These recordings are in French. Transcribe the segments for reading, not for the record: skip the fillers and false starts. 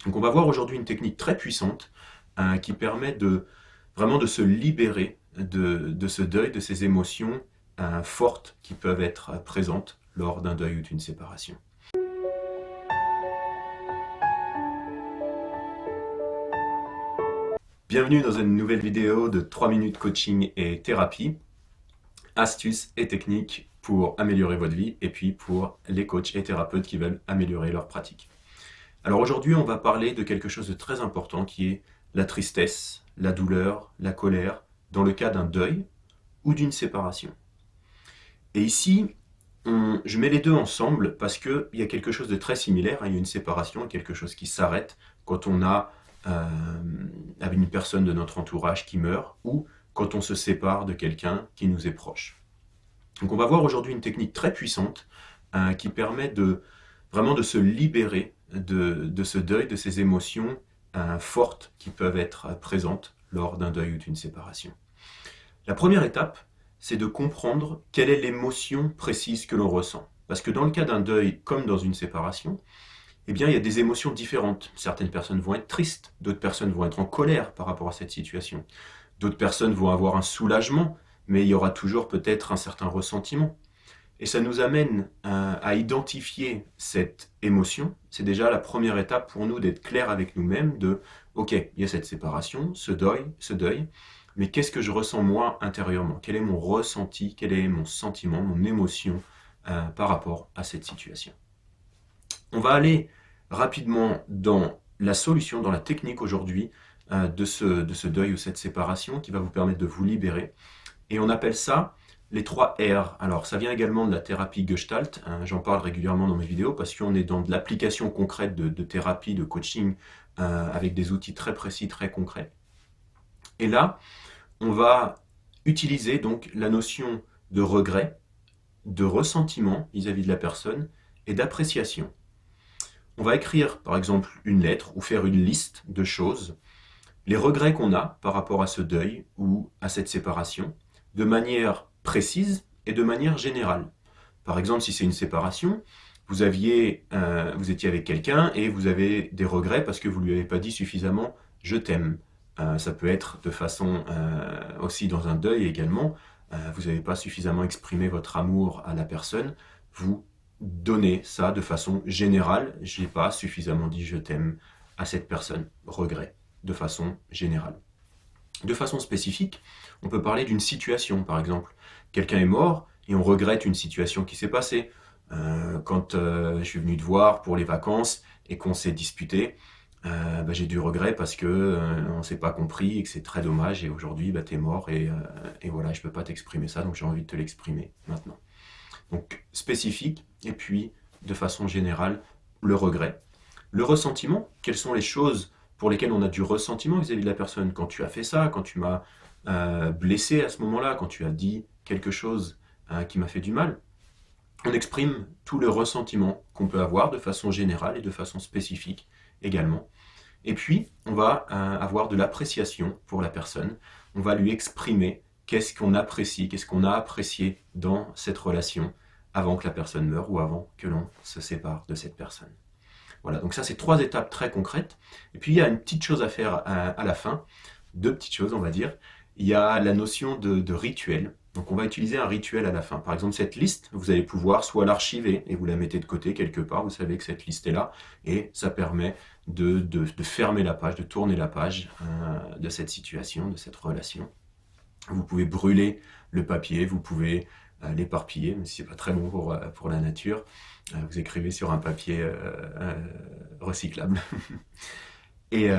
Donc on va voir aujourd'hui une technique très puissante qui permet vraiment de se libérer de ce deuil, de ces émotions fortes qui peuvent être présentes lors d'un deuil ou d'une séparation. Bienvenue dans une nouvelle vidéo de 3 minutes coaching et thérapie, astuces et techniques pour améliorer votre vie et puis pour les coachs et thérapeutes qui veulent améliorer leur pratique. Alors aujourd'hui, on va parler de quelque chose de très important qui est la tristesse, la douleur, la colère dans le cas d'un deuil ou d'une séparation. Et ici, je mets les deux ensemble parce qu'il y a quelque chose de très similaire. Il y a une séparation, quelque chose qui s'arrête quand on a avec une personne de notre entourage qui meurt ou quand on se sépare de quelqu'un qui nous est proche. Donc on va voir aujourd'hui une technique très puissante qui permet vraiment de se libérer de ce deuil, de ces émotions fortes qui peuvent être présentes lors d'un deuil ou d'une séparation. La première étape, c'est de comprendre quelle est l'émotion précise que l'on ressent. Parce que dans le cas d'un deuil, comme dans une séparation, eh bien, il y a des émotions différentes. Certaines personnes vont être tristes, d'autres personnes vont être en colère par rapport à cette situation. D'autres personnes vont avoir un soulagement, mais il y aura toujours peut-être un certain ressentiment. Et ça nous amène à identifier cette émotion. C'est déjà la première étape pour nous d'être clair avec nous-mêmes de ok, il y a cette séparation, ce deuil, mais qu'est-ce que je ressens moi intérieurement? Quel est mon ressenti? Quel est mon sentiment, mon émotion par rapport à cette situation? On va aller rapidement dans la solution, dans la technique aujourd'hui de ce deuil ou cette séparation qui va vous permettre de vous libérer. Et on appelle ça les 3 R. Alors, ça vient également de la thérapie Gestalt. J'en parle régulièrement dans mes vidéos parce qu'on est dans de l'application concrète de thérapie, de coaching, avec des outils très précis, très concrets. Et là, on va utiliser donc la notion de regret, de ressentiment vis-à-vis de la personne et d'appréciation. On va écrire, par exemple, une lettre ou faire une liste de choses, les regrets qu'on a par rapport à ce deuil ou à cette séparation, de manière précise et de manière générale. Par exemple, si c'est une séparation, vous étiez avec quelqu'un et vous avez des regrets parce que vous ne lui avez pas dit suffisamment je t'aime. Ça peut être de façon aussi dans un deuil également. Vous n'avez pas suffisamment exprimé votre amour à la personne. Vous donnez ça de façon générale. Je n'ai pas suffisamment dit je t'aime à cette personne. Regret de façon générale. De façon spécifique, on peut parler d'une situation, par exemple. Quelqu'un est mort et on regrette une situation qui s'est passée. Quand je suis venu te voir pour les vacances et qu'on s'est disputé, j'ai du regret parce que on s'est pas compris et que c'est très dommage et aujourd'hui t'es mort et voilà, je peux pas t'exprimer ça, donc j'ai envie de te l'exprimer maintenant. Donc spécifique et puis de façon générale le regret. Le ressentiment, quelles sont les choses pour lesquelles on a du ressentiment vis-à-vis de la personne? Quand tu as fait ça, quand tu m'as blessé à ce moment-là, quand tu as dit quelque chose qui m'a fait du mal, on exprime tout le ressentiment qu'on peut avoir de façon générale et de façon spécifique également. Et puis, on va avoir de l'appréciation pour la personne. On va lui exprimer qu'est-ce qu'on apprécie, qu'est-ce qu'on a apprécié dans cette relation avant que la personne meure ou avant que l'on se sépare de cette personne. Voilà, donc ça c'est 3 étapes très concrètes. Et puis il y a une petite chose à faire à la fin, 2 petites choses on va dire. Il y a la notion de rituel. Donc on va utiliser un rituel à la fin. Par exemple cette liste, vous allez pouvoir soit l'archiver et vous la mettez de côté quelque part, vous savez que cette liste est là, et ça permet de fermer la page, de tourner la page de cette situation, de cette relation. Vous pouvez brûler le papier, vous pouvez l'éparpiller, même si c'est pas très bon pour la nature. Vous écrivez sur un papier recyclable. Et,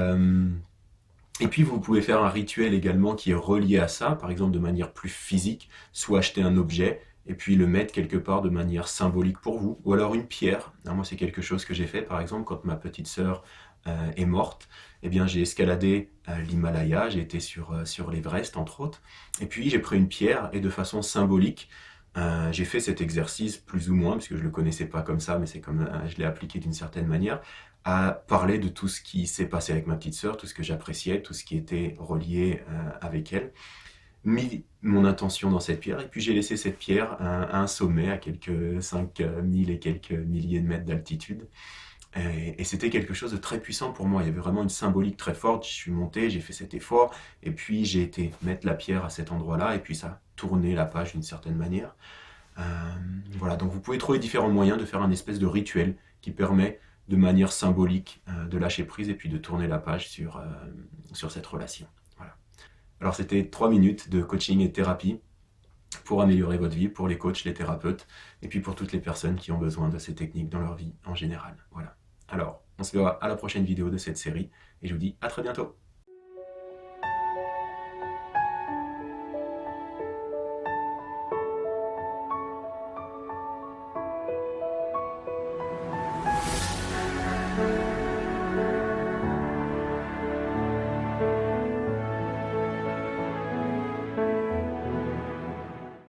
et puis vous pouvez faire un rituel également qui est relié à ça, par exemple de manière plus physique, soit acheter un objet et puis le mettre quelque part de manière symbolique pour vous, ou alors une pierre. Alors moi c'est quelque chose que j'ai fait par exemple quand ma petite sœur est morte, eh bien j'ai escaladé l'Himalaya, j'ai été sur l'Everest entre autres, et puis j'ai pris une pierre et de façon symbolique, j'ai fait cet exercice plus ou moins, parce que je ne le connaissais pas comme ça, mais c'est comme je l'ai appliqué d'une certaine manière, à parler de tout ce qui s'est passé avec ma petite sœur, tout ce que j'appréciais, tout ce qui était relié avec elle, mis mon intention dans cette pierre, et puis j'ai laissé cette pierre à un sommet, à quelques 5000 et quelques milliers de mètres d'altitude, Et c'était quelque chose de très puissant pour moi. Il y avait vraiment une symbolique très forte. Je suis monté, j'ai fait cet effort, et puis j'ai été mettre la pierre à cet endroit-là, et puis ça a tourné la page d'une certaine manière. Euh, voilà, donc vous pouvez trouver différents moyens de faire un espèce de rituel qui permet de manière symbolique de lâcher prise et puis de tourner la page sur cette relation. Voilà. Alors c'était 3 minutes de coaching et thérapie pour améliorer votre vie, pour les coachs, les thérapeutes, et puis pour toutes les personnes qui ont besoin de ces techniques dans leur vie en général. Voilà. Alors, on se verra à la prochaine vidéo de cette série, et je vous dis à très bientôt.